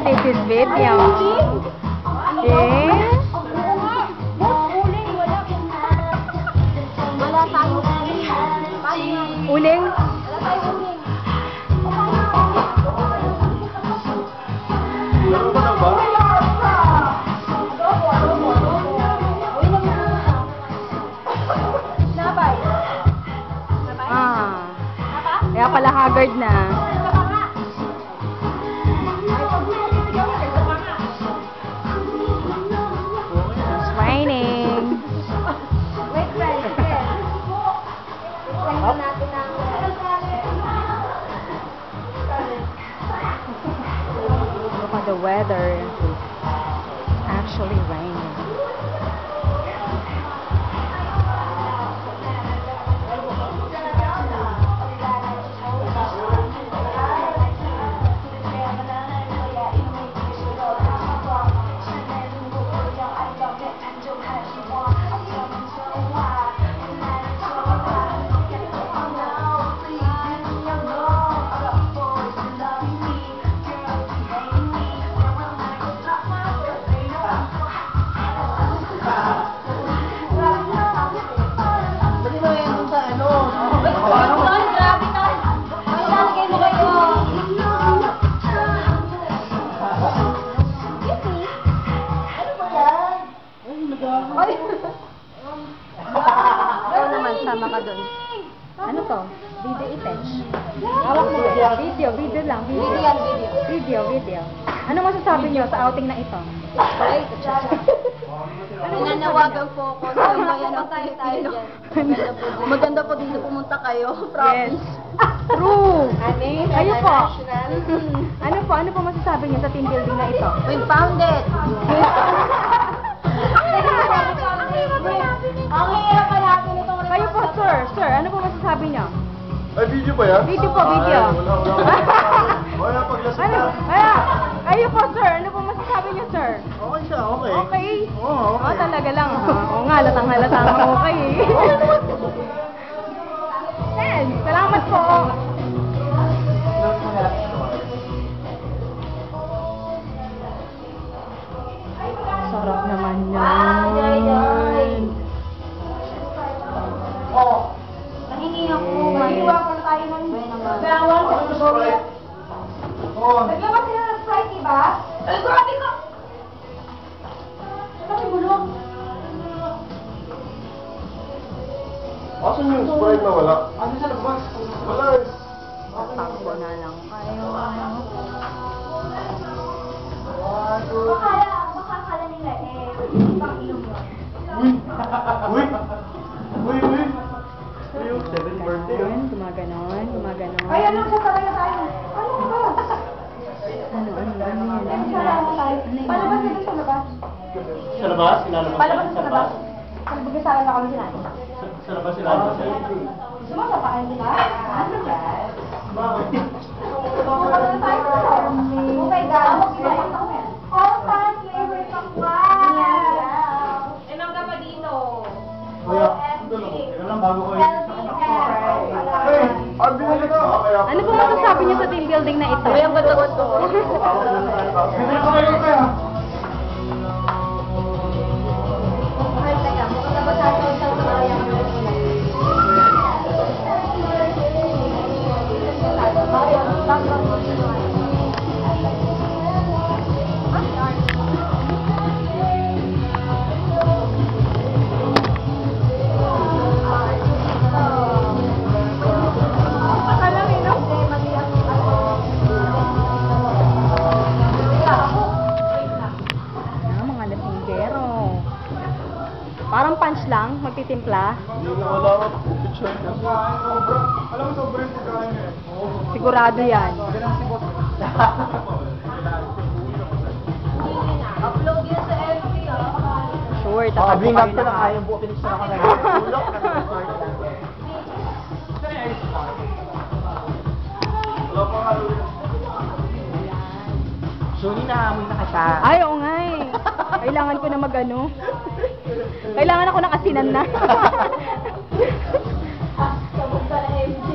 this is video. Okay. Uling? Kaya pala haggard na. It's raining. Look at the weather. It's actually raining. Sama ka dun. Ano to? Video i-touch. Video lang. Video. Ano masasabi nyo sa outing na ito? Ay, nananawagan po ako. Yan ang tayo. Maganda po dito pumunta kayo. Promise. Yes. True. Kayo po. Ano po masasabi nyo sa team building na ito? We found it. Kayo po, sir, ano po masasabi niyo? Ay, video ba yan? Video po, video. Wala paglasok Ano? Kayo po, sir, ano po masasabi niyo, sir? Okay siya, okay. Okay? Oo, okay. Talaga lang. Oo nga, halatang okay. Yan, salamat po. Sarap naman yan. Nahingi ako. Mahiwa ko na tayo ng bawal. Naglabas sila ng Sprite, diba? Ay, grabe ka! Ano bulong? Asan yung Sprite na wala? Ano sa labas? Wala eh. Takbo na lang kayo. Baka akala nila ibang ilong yun. Uy! Yung 7th birthday yun. Gumaganon. Ay, ano? Sasabay na tayo. Ano ba? Palabas nila sa labas. Sa labas? Ilalabas Palabas sa labas. Palabas na kami sinabi. Sa labas ilalabas yan. Sumasapaan, di ba? Ano ba? Bakit? Oh my God. All time favorite ng wow. Mangga pa dito. Kuya, ito lang. Ito lang bago ko yun. Hey! Ang binili ko! Ano po masasabi niyo sa team building na ito? Ay, ang ganda-ganda ko. Binili ko kayo kaya. Ay, teka. Mukhang nabasado sa bayan. Mga lasinggero. Parang punch lang, magtitimpla. Hindi na wala ako picture niya. Alam mo sobrang pagkain eh. Sigurado yan. Upload yun sa FB, Sure, Bring tatakbo up kayo ka na na. kaya buo pinis na ako na. Ulok na start lang. Wala pa nga Suni, naamoy na kita. Ay, oo nga eh. Kailangan ko na mag-ano. Kailangan ako nakasinan na. Sabog ka na MJ.